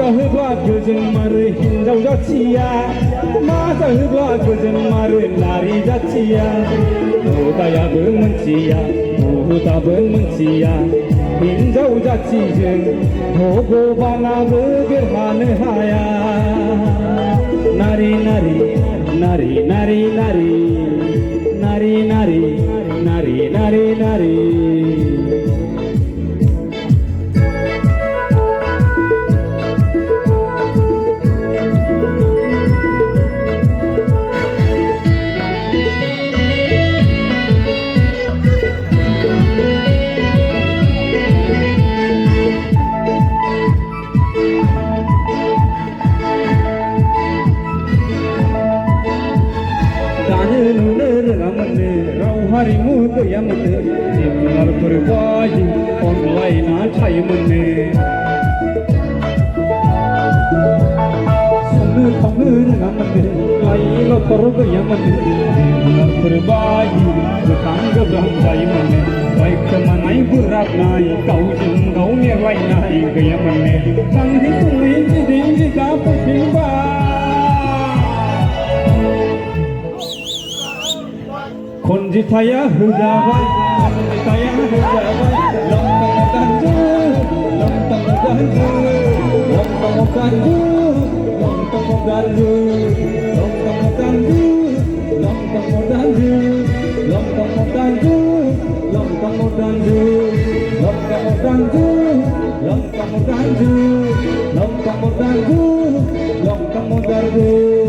जाहोब्ला गोजोनमारो हिनजाव जाथिया मा जाहोब्ला गोजोनमारो नारी जाथिया मोदायाबो मोनथिया बुहुदाबो मोनथिया हिनजाव जाथिजों भगबानाबो देरहानो हाया नारी नारी नारी नारी नारी नारी नारी नारी नारी नारी नुनो रोङामोननो राव हारिमु गैयामोननो जिब जुनारफोर बायदि अनलायना थायोमोननो संनो खावनो रोङामोननो लाइ लथर गैयामोननो जिब जुनारफोर बायदि गोथां गोब्राम जायोमोननो रायखोमानाय बोराबनाय गावजों गाव नेरलायनाय गैयामोननो गांहि गुङै जिदै जिगा फैफिनबाय खनजिथाया होजाबाय खनजिथाया होजाबाय लंथं गानजु लंथं गानजु लंथं गानजु लंथं गानजु लंथं गानजु लंथं गानजु लंथं गानजु लंथं गानजु लंथं गानजु लंथं गानजु लंथं गानजु